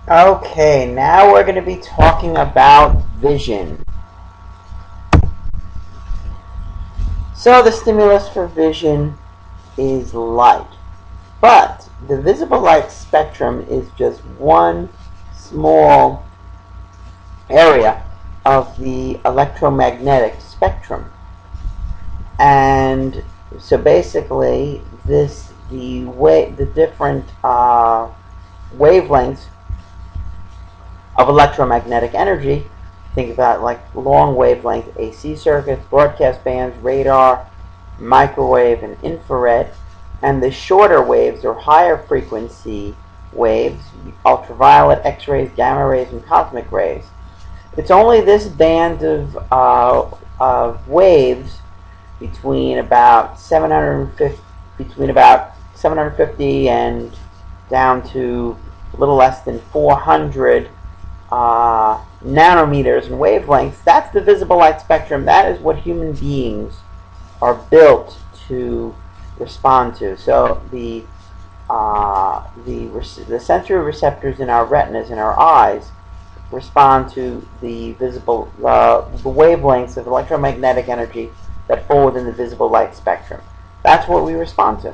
Okay, now we're going to be talking about vision. So the stimulus for vision is light, but the visible light spectrum is just one small area of the electromagnetic spectrum. And so basically, the different wavelengths of electromagnetic energy. Think about like long wavelength AC circuits, broadcast bands, radar, microwave, and infrared. And the shorter waves or higher frequency waves, ultraviolet, X-rays, gamma rays, and cosmic rays. It's only this band of waves between about 750 and down to a little less than 400 nanometers in wavelengths. That's the visible light spectrum. That is what human beings are built to respond to. So the sensory receptors in our retinas, in our eyes, respond to the wavelengths of electromagnetic energy that fall within the visible light spectrum. That's what we respond to.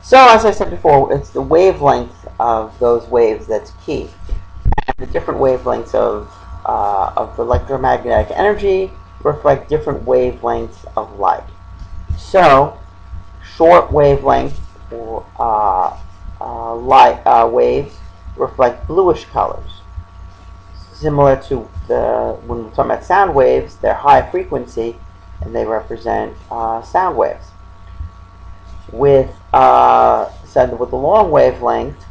So, as I said before, it's the wavelength of those waves that's key. And the different wavelengths of electromagnetic energy reflect different wavelengths of light. So, short wavelength waves reflect bluish colors. Similar to when we're talking about sound waves, they're high frequency and they represent sound waves. With the long wavelength,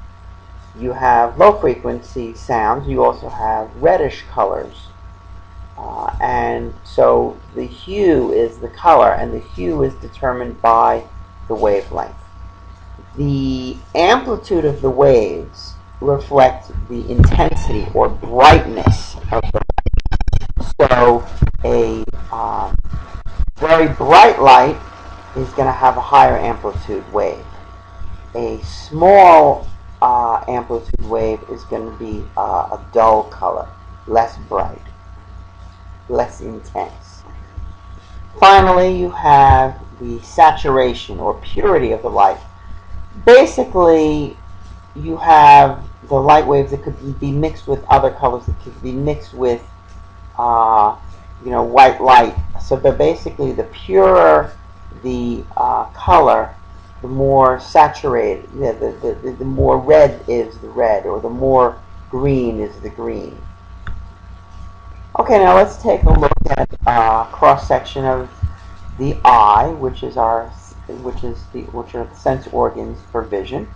you have low frequency sounds. You also have reddish colors. And so the hue is the color, and the hue is determined by the wavelength. The amplitude of the waves reflects the intensity or brightness of the light. So a very bright light is going to have a higher amplitude wave. A small amplitude wave is going to be a dull color, less bright, less intense. Finally, you have the saturation or purity of the light. Basically, you have the light waves that could be mixed with other colors, that could be mixed with white light. So basically, the purer the color, the more saturated, the more red is the red, or the more green is the green. Okay, now let's take a look at cross section of the eye, which are the sense organs for vision.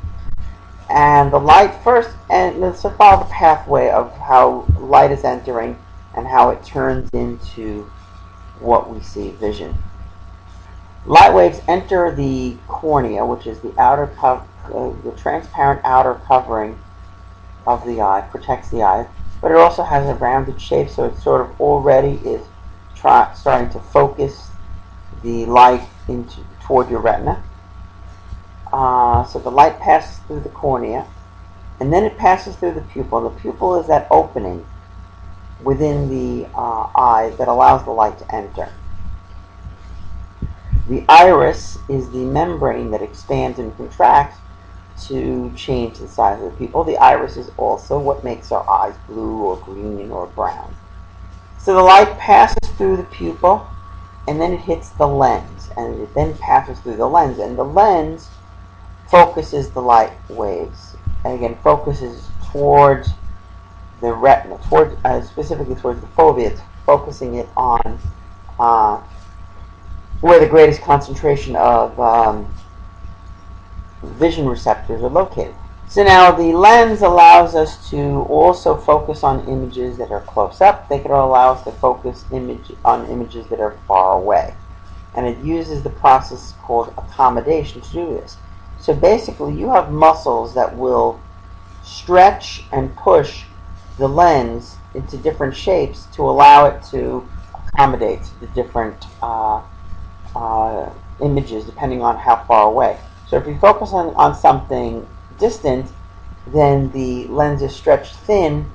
And the light first, and let's follow the pathway of how light is entering and how it turns into what we see, vision. Light waves enter the cornea, which is the the transparent outer covering of the eye, protects the eye, but it also has a rounded shape, so it sort of already is starting to focus the light toward your retina. So the light passes through the cornea, and then it passes through the pupil. The pupil is that opening within the eye that allows the light to enter. The iris is the membrane that expands and contracts to change the size of the pupil. The iris is also what makes our eyes blue or green or brown. So the light passes through the pupil, and then it hits the lens, and it then passes through the lens, and the lens focuses the light waves, and again focuses towards the retina, specifically towards the fovea. It's focusing it on where the greatest concentration of vision receptors are located. So now the lens allows us to also focus on images that are close up. They can allow us to focus on images that are far away. And it uses the process called accommodation to do this. So basically you have muscles that will stretch and push the lens into different shapes to allow it to accommodate the different images depending on how far away. So if you focus on something distant, then the lens is stretched thin,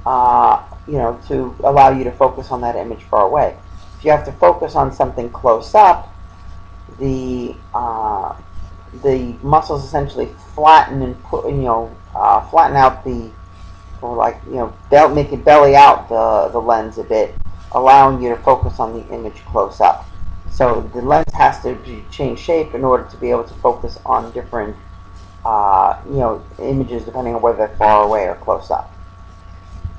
to allow you to focus on that image far away. If you have to focus on something close up, the muscles essentially flatten and flatten out make it belly out the lens a bit, allowing you to focus on the image close up. So the lens has to change shape in order to be able to focus on different images depending on whether they're far away or close up.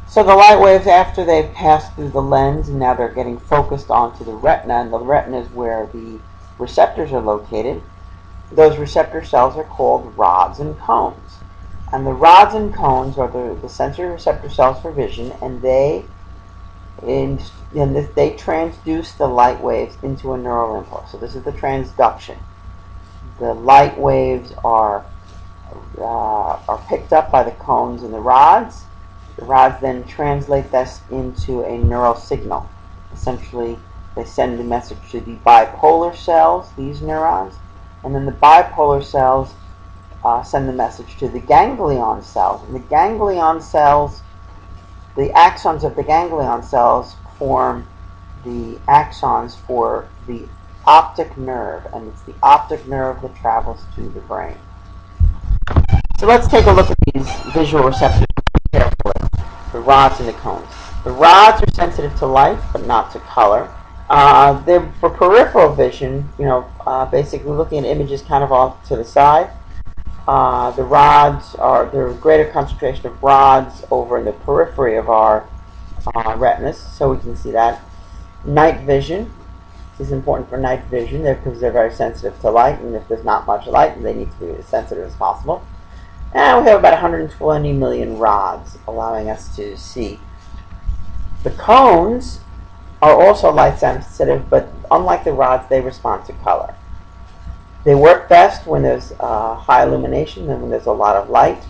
So the light waves, after they've passed through the lens, and now they're getting focused onto the retina, and the retina is where the receptors are located. Those receptor cells are called rods and cones. And the rods and cones are the sensory receptor cells for vision, and they transduce the light waves into a neural impulse. So this is the transduction. The light waves are picked up by the cones and the rods. The rods then translate this into a neural signal. Essentially, they send the message to the bipolar cells, these neurons, and then the bipolar cells send the message to the ganglion cells. And the ganglion cells, the axons of the ganglion cells form the axons for the optic nerve, and it's the optic nerve that travels to the brain. So let's take a look at these visual receptors carefully. The rods and the cones. The rods are sensitive to light, but not to color. They're for peripheral vision, basically looking at images kind of off to the side. The rods there's a greater concentration of rods over in the periphery of our retinas, so we can see that. Night vision is important for night vision because they're very sensitive to light, and if there's not much light, they need to be as sensitive as possible. And we have about 120 million rods allowing us to see. The cones are also light sensitive, but unlike the rods, they respond to color. They work best when there's high illumination and when there's a lot of light.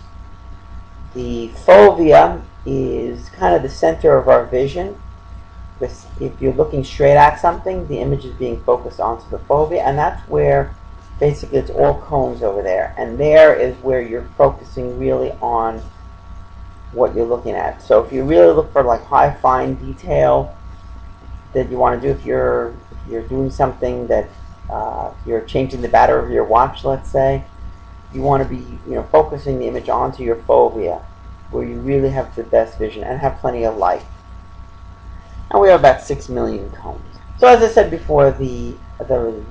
The fovea is kind of the center of our vision. If you're looking straight at something, the image is being focused onto the fovea, and that's where basically it's all cones over there. And there is where you're focusing really on what you're looking at. So if you really look for like high fine detail that you want to do, if you're doing something that you're changing the battery of your watch, let's say, you want to be focusing the image onto your fovea, where you really have the best vision and have plenty of light. And we have about 6 million cones. So as I said before, the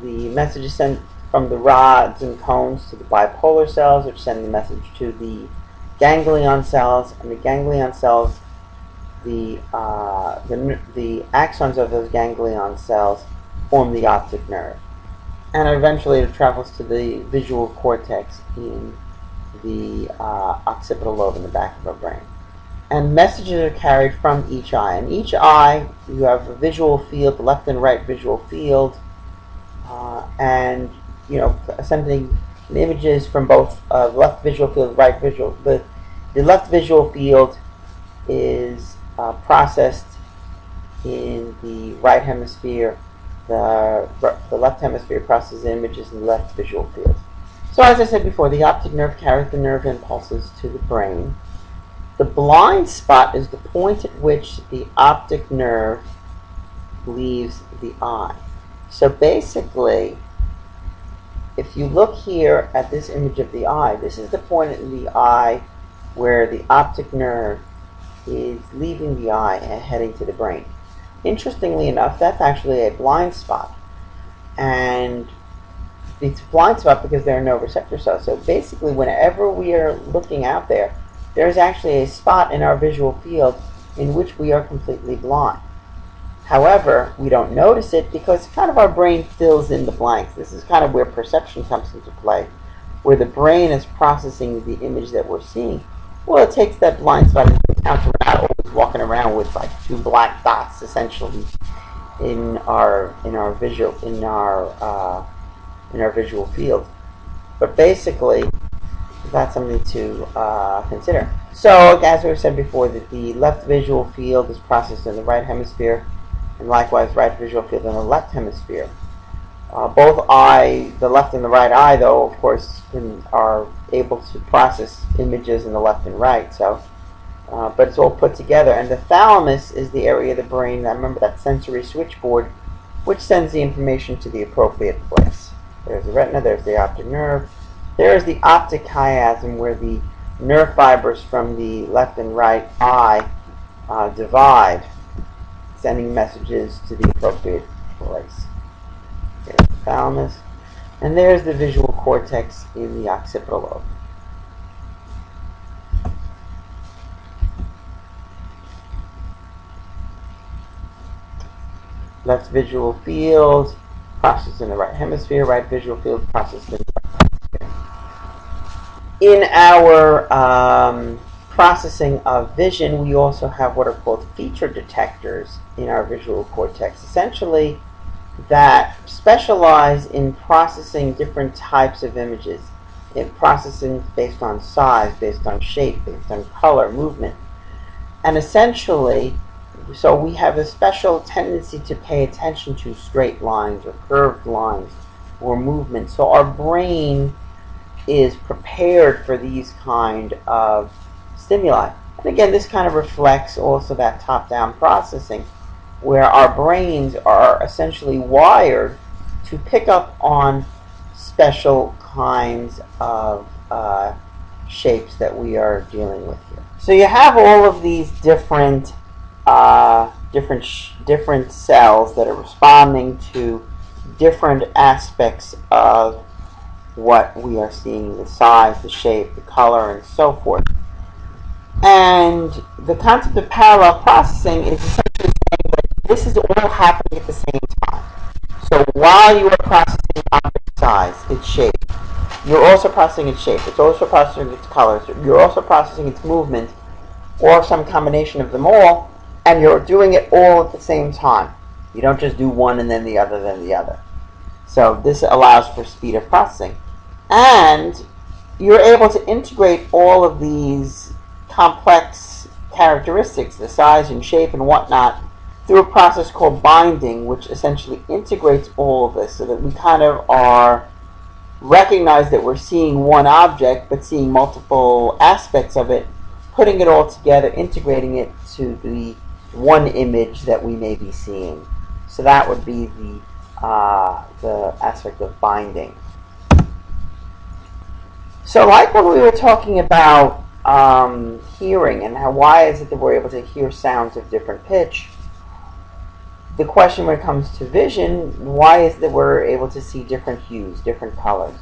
message is sent from the rods and cones to the bipolar cells, which send the message to the ganglion cells, and the ganglion cells, the axons of those ganglion cells form the optic nerve. And eventually it travels to the visual cortex in the occipital lobe in the back of our brain. And messages are carried from each eye. In each eye, you have a visual field, the left and right visual field, and sending the images from both left visual field, right visual. The left visual field is processed in the right hemisphere. The left hemisphere processes images in the left visual field. So as I said before, the optic nerve carries the nerve impulses to the brain. The blind spot is the point at which the optic nerve leaves the eye. So basically, if you look here at this image of the eye, this is the point in the eye where the optic nerve is leaving the eye and heading to the brain. Interestingly enough, that's actually a blind spot. And it's a blind spot because there are no receptor cells. So basically, whenever we are looking out there, there's actually a spot in our visual field in which we are completely blind. However, we don't notice it because kind of our brain fills in the blanks. This is kind of where perception comes into play, where the brain is processing the image that we're seeing. Well, it takes that blind spot into account. We're not always walking around with like two black dots essentially in our visual field. But basically, that's something to consider. So, as we said before, that the left visual field is processed in the right hemisphere, and likewise, right visual field in the left hemisphere. Both eye, the left and the right eye, though, of course, are able to process images in the left and right. So, but it's all put together. And the thalamus is the area of the brain, that, remember, that sensory switchboard, which sends the information to the appropriate place. There's the retina, there's the optic nerve. There's the optic chiasm, where the nerve fibers from the left and right eye divide, sending messages to the appropriate place. There's the thalamus. And there's the visual cortex in the occipital lobe. Left visual field processed in the right hemisphere, right visual field processed in the right hemisphere. In our processing of vision, we also have what are called feature detectors in our visual cortex, essentially that specialize in processing different types of images, in processing based on size, based on shape, based on color, movement. And essentially, so we have a special tendency to pay attention to straight lines or curved lines or movement. So our brain is prepared for these kind of stimuli. And again, this kind of reflects also that top-down processing, where our brains are essentially wired to pick up on special kinds of shapes that we are dealing with here. So you have all of these different cells that are responding to different aspects of what we are seeing, the size, the shape, the color, and so forth. And the concept of parallel processing is essentially saying that this is all happening at the same time. So while you are processing object size, its shape, you're also processing its shape, it's also processing its colors, you're also processing its movement, or some combination of them all, and you're doing it all at the same time. You don't just do one and then the other. So this allows for speed of processing. And you're able to integrate all of these complex characteristics, the size and shape and whatnot, through a process called binding, which essentially integrates all of this so that we kind of recognize that we're seeing one object but seeing multiple aspects of it, putting it all together, integrating it to the one image that we may be seeing. So that would be the aspect of binding. So like when we were talking about hearing and why is it that we're able to hear sounds of different pitch, the question when it comes to vision, why is it that we're able to see different hues, different colors?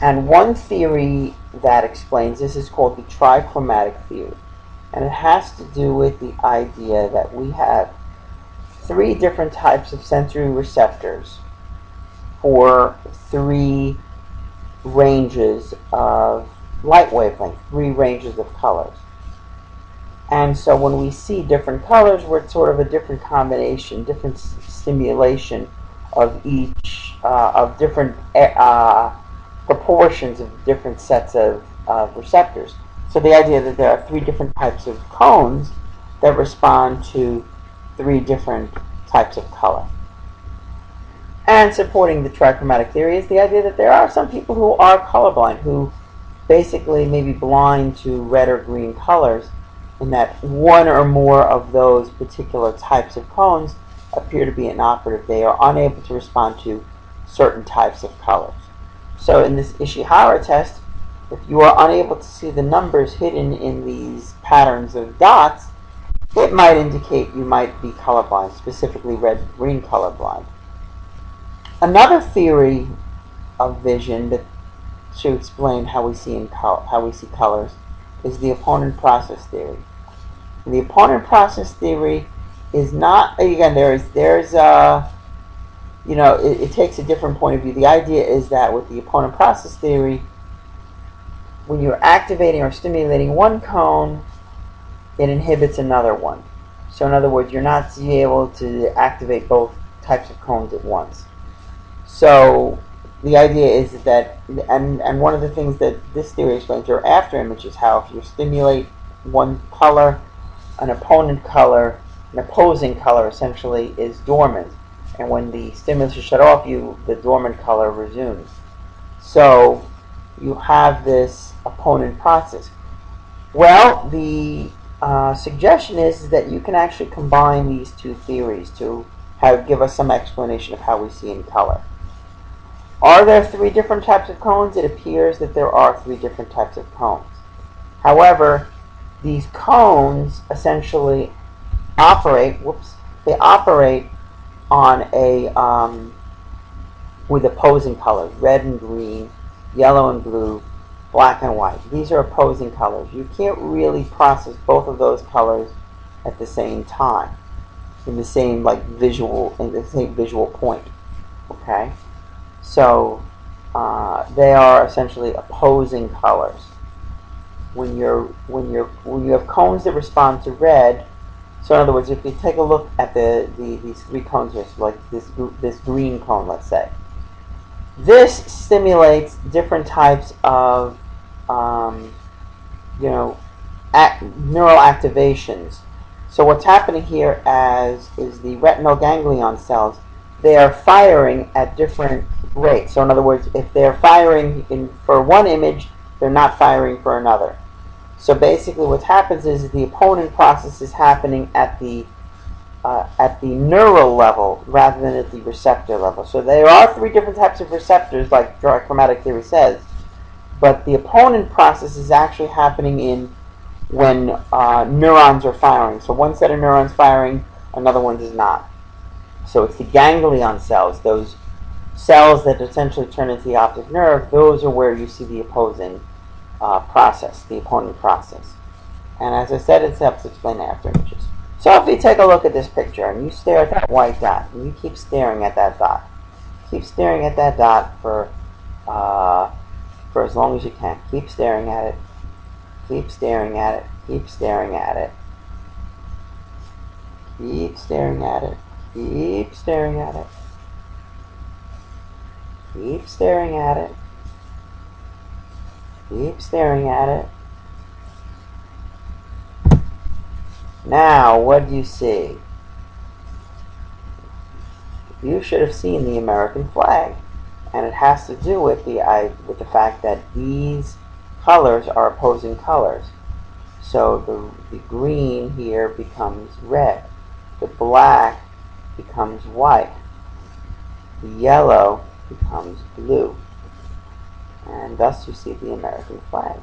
And one theory that explains this is called the trichromatic theory. And it has to do with the idea that we have 3 different types of sensory receptors for 3 ranges of light wavelength, 3 ranges of colors. And so when we see different colors, we're sort of a different combination, different stimulation of each, of different proportions of different sets of receptors. So the idea that there are 3 different types of cones that respond to 3 different types of color. And supporting the trichromatic theory is the idea that there are some people who are colorblind, who basically may be blind to red or green colors, and that one or more of those particular types of cones appear to be inoperative. They are unable to respond to certain types of colors. So in this Ishihara test, if you are unable to see the numbers hidden in these patterns of dots, it might indicate you might be colorblind, specifically red-green colorblind. Another theory of vision that should explain how we see colors is the opponent process theory. And the opponent process theory is not, again, it takes a different point of view. The idea is that with the opponent process theory, when you're activating or stimulating one cone, it inhibits another one. So in other words, you're not able to activate both types of cones at once. So the idea is that, and one of the things that this theory explains are after images, how if you stimulate one color, an opposing color essentially is dormant. and when the stimulus is shut off, the dormant color resumes. So you have this opponent process. Well, the suggestion is that you can actually combine these two theories to give us some explanation of how we see in color. Are there three different types of cones? It appears that there are three different types of cones. However, these cones essentially operate on with opposing colors, red and green, yellow and blue, black and white. These are opposing colors. You can't really process both of those colors at the same time, in the same visual point. Okay, so they are essentially opposing colors. When you have cones that respond to red, so in other words, if you take a look at these three cones here, so like this green cone, let's say, this stimulates different types of neural activations. So what's happening here is the retinal ganglion cells, they are firing at different rates. So in other words, if they're firing for one image, they're not firing for another. So basically what happens is the opponent process is happening at the neural level rather than at the receptor level. So there are three different types of receptors, like trichromatic theory says, but the opponent process is actually happening when neurons are firing. So one set of neurons firing, another one is not. So it's the ganglion cells, those cells that essentially turn into the optic nerve, those are where you see the opposing process, the opponent process. And as I said, it's self-explained after images. So if you take a look at this picture and you stare at that white dot, and you keep staring at that dot, keep staring at that dot for as long as you can. Keep staring at it. Keep staring at it. Keep staring at it. Keep staring at it. Keep staring at it. Keep staring at it. Keep staring at it. Now, what do you see? You should have seen the American flag, and it has to do with the fact that these colors are opposing colors. So the green here becomes red, the black becomes white, the yellow becomes blue, and thus you see the American flag.